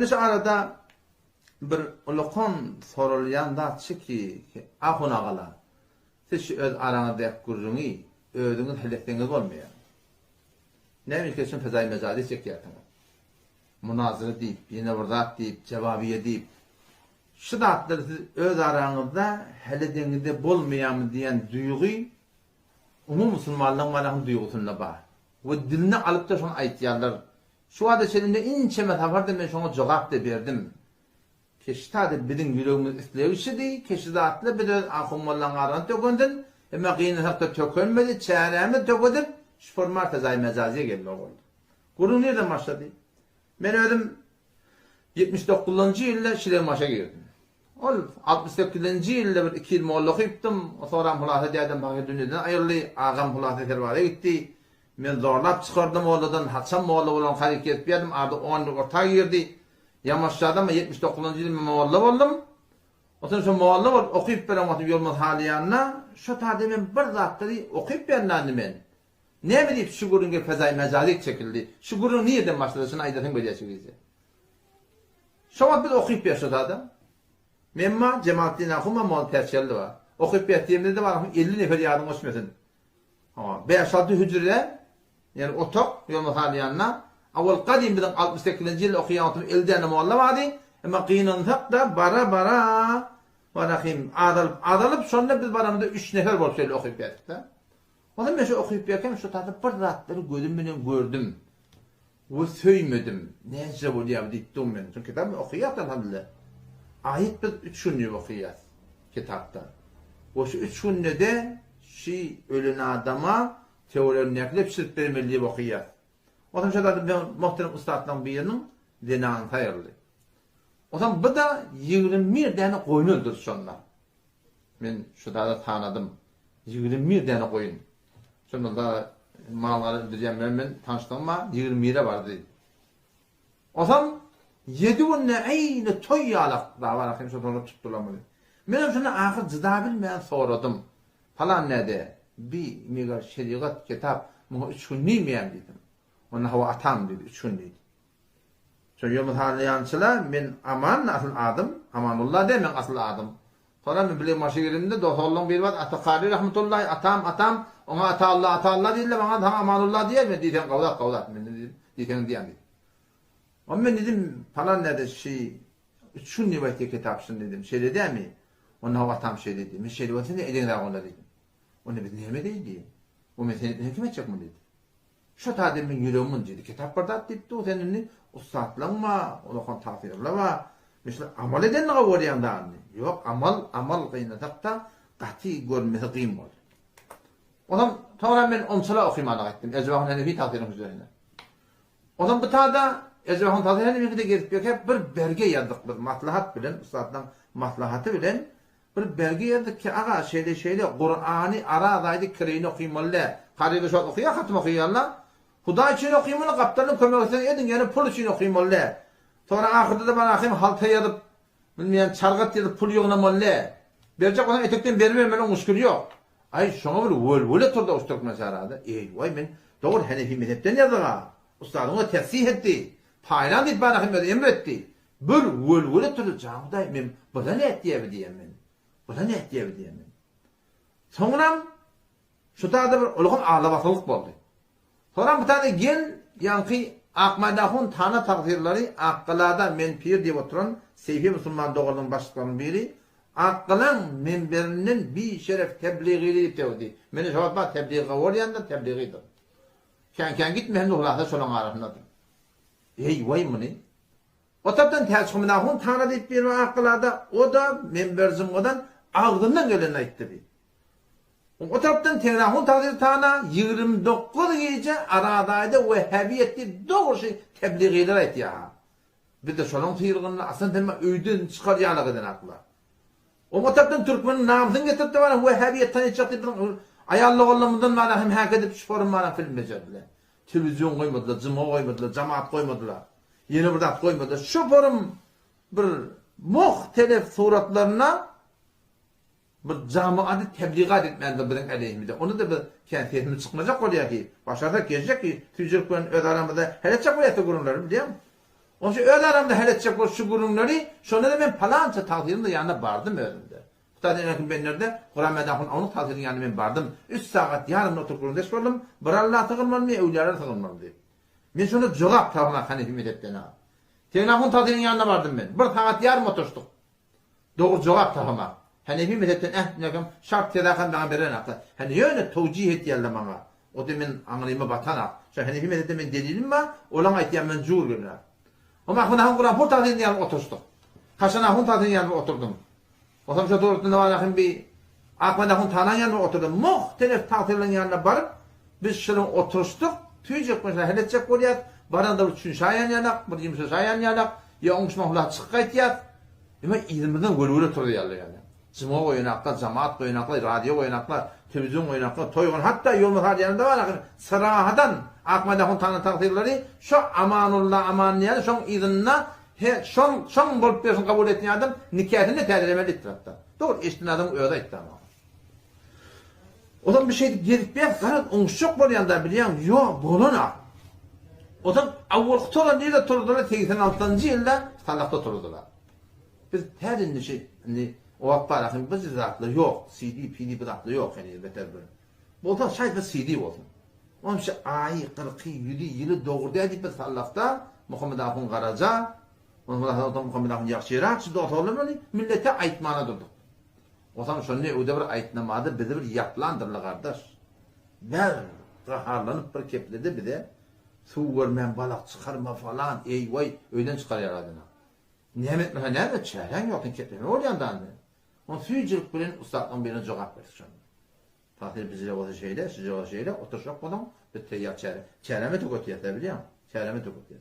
Şu arada bir ulukon sorulyan da ki ahun ağala. Siz öz aranızda kurduğunu, ödünüz hedefleriniz olmuyor. Ne mülkesin fezai mecali çekiyorsunuz. Münazırı deyip, yine burada deyip, cevabiye deyip. Şu da atları siz öz aranızda hedeflerinize bolmayan diyen duyguyu umum Müslümanlığın varlığın duygusunla bağır. Ve dilini alıp da şunu ayıtıyarlar. Şu adı seninle ince metaforda ben şuna cevap da verdim. Keştadı bizim yüreğimiz isteyişidi, keştadı atlı bir de ahummallan aran tökündün, ama kıyını hakta tökünmedi, çeyremi töküdün, şu formar fezai mecaziye geldi oldu. Kurun nereden başladı? Ben ödüm 79. yılda Şileğmaş'a girdim. 68. yılda bir 2 yıl moğolluğu yaptım, sonra hulasa dedim, bakı dünyadan ayrılı, ağam hulasa tervara gitti. Men zorlap çıkardım oradan, Haçan Moğollu olan hareket etmedim, arada 10 yıl ortaya girdi. Yamaçlardan 79. yılda Moğollu oldum. O zaman şu Moğollu okuyup veren yolumuz haliyanına, şu tademin bir zatları okuyup verenlendi men. Ne bileyim şu gurun fezai mecalik çekildi. Şu gurun niyeden başladı, şuna aydatın böyle çekildi. Şu an biz okuyup ver şu tadım. Memma Cemalettin Akuma Moğol terçelli var. Okuyup verdiğimde de var, 50 nefer yardım oluşmasın. 5-6 hücre, yani otok yolumuz haliyanına, avval kadim bilen 68. yıl okuyan elden mualla vardı. Ama kıyının da bara varakim adalıp sonra biz baramda 3 nefer bol şöyle okuyup verdik de. O zaman ben şu okuyup verken şu tadı bir rahatları gördüm. Ve söylemedim. Neyse bu diye diktim ben. Çünkü kitabı okuyat elhamdülillah. Ayet biz 3 günlük okuyat kitapta. O şu 3 günlük de ölen adama teorilerini naklep sırf vermeliği okuyat. O zaman şöyle ben muhterem ustaddan birinin denağını hayırlı. O zaman bu da 21 tane koyun öldürdü sonra. Ben şu da tanıdım. 21 tane koyun. Sonra da malları öldüreceğim ben tanıştım ama 21'e vardı. O zaman 7 günle aynı toy yalak daha var. Akım sonra tuttulamıyor. Ben sonra ahir cıda bilmeyen soradım. Falan ne de? Bir migar şeriat kitap mu 3 gün neymeyen dedim. Ona hava atam dedi 3 gün dedi. Sonra yolumuz haliyançılar men aman asıl adım, amanullah demen asıl adım. Sonra ben bileyim maşigirimde dohallon bir var Atakari rahmetullahi atam ona ata Allah değil de bana tam amanullah diye mi diyeceğim kavlat ben dedim diyeceğim diyen dedim. Ama ben dedim falan ne de üçün nivayeti kitapsın dedim dedi mi? Ona hava atam dedi. Ben vasını edin daha onda dedim. Onu biz neyme değildi. O meseleyi hükümet çok mu dedi. Şu tademin yüreğimin dedi. Kitap bardat dedi. O senin ustaatlanma, onu tafirlama. Mesela amal eden ne var yanında? Yok amal kıynatakta kati görmesi kıyım oldu. O zaman sonra ben omsala okuymalı ettim. Ecvahın Hanefi tafirinin üzerine. O zaman bu tağda Ecvahın tafirinin de gelip hep bir belge yazdık. Bir maslahat bilen, ustaatlan maslahatı bilen bir belge yazdık ki ağa şeyde Kur'an'ı aradaydı kireyini okuymalı. Karıyla şu an okuyor, hatım okuyorlar. Huda için okuymalı, kaptanın kömekten edin yani pul için okuymalı. Sonra ahirde de bana akıyım halta yazıp, bilmeyen çargat yazıp pul yoğunamalı. Verecek olan etekten vermemeli müşkül yok. Ay şuna bir völ turda uçturkması aradı. Vay ben doğru Hanefi mezhepten yazdı ha. Ustadın ona tesih etti. Paylan deyip bana akıyım emretti. Bir völ turda camda ben bana ne et diyebiliyim ben. Bana ne et diyebiliyim ben. Sonra şu tarzda bir ulğun ağlavatılık oldu. Sonra bir tane gen yankı Akmadahun tana takdirleri Akkılada menpir diye oturan Seyfi Müslüman doğrunun başlıklarının biri Akkılan menberinin bir şeref tebliğiyle tevdi. Meni şabatma tebliği var yanında tebliğidir.Ken gitmeyen uğrahda şolan arasındadır. Vay mını? O taptan Akmadahun tana deyip bir Akkılada o da menberzim odan ağzından gelen aitti bir. O taraftan Tehrahun takdir tana 29 gece aradaydı Vehhabiyetli doğru tebliğiler etti ya. Bir de şunun tıyırgınla aslında öydün çıkar yağlık eden akla. O taraftan Türkmen'in namzını getirdi var Vehhabiyetten içaktı ayarlı oğlamından bana hem hak edip şu forum bana film becerdiler. Televizyon koymadılar, cıma koymadılar, cemaat koymadılar. Yeni bir dat koymadılar. Şu forum bir muhtelif suratlarına bir camiatı tebliğat etmelidir bizim aleyhimizde. Onu da bir kendisimiz çıkmayacak oluyor ki. Başarıda gelecek ki Türkmen öz aramızda hele çapayatı kurumları biliyor musun? Onun için öyle aramda heletecek o şu gurunları, sonra da ben falanca takdirinde yanına bardım önümde. Tadirine ben nerede? Kur'an medafın onun tadirinin yanına ben bardım. 3 saat yarım oturup kurundeş oldum. Bir Allah takılmalı, evliyalar takılmalı diye. Ben şunu cevap tavına Hanefi mezhepten ha. Tenahun tadirinin yanına bardım ben. Bir saat yarım oturuştuk. Doğru cevap tavıma. Hanefi mezhepten nekem şart tedakan bana beren akla. Hani yöne tevcih et yerle bana. O demin anlayımı batana. Şu Hanefi mezhepten ben delilim mi? Olan ayetiyen ben cuğur görünür. Ama Kur'an Kur'an tadirinin yanına oturuştuk. Kaşanahun tadirinin yanına oturdum. O zaman şu doğrultuda var yakın bir akmadakun tanan yanına oturdum. Muhtelif takdirlerin yanına barıp biz şunun oturuştuk. Tüyecek mesela heletecek oluyat. Baranda bir çün şayan yanak, bir yimse şayan yanak. Ya onç mahullah çıkkayt yat. Ama ilimizden gölüyle turdu yani. Cuma oynaklar, cemaat oynaklar, radyo oynaklar, televizyon oynaklar, toy oynaklar. Hatta yolun har yanında var yakın. Sırahadan akmadakun tanan takdirleri şu amanullah amaniyat, şu izinna son bolup bersin kabul ettiğin adam nikahını tercümelidir hatta. Doğru, eştin adam öyle etti ama. O zaman bir şey gelip bir karat onşuk bolýanda bilýän, yo bolana. O zaman awwalky olan nerede turdular? 86-njy ýylda Salahda turdular. Biz her indi şey, o apparatın biz zatly yok, CD, PD bıraklı yok yani beter bir. Bu da şayet bir CD olsun. Onun için ayı 40 yılı doğurdu edip Salahda Muhammed Ahun Karaca Muhammed Ahun Yakşirak şu doktorlar millete aytmana durdu. O zaman şunu öde bir aytnamadı, bizi bir yaplandırlı kardeş. Ben raharlanıp bir kepledi bir de su vermen balık çıkarma falan, ey vay öyle çıkarıyor adına. Nimet mi? Ne çaren yok kepleme o yandan. On füycülük bilen ustadan birine cevap verdi şunu. Tahir bizle o şeyle, size o şeyle oturacak olan bir teyyar çare. Çareme tokot yatabiliyor. Çareme tokot yat.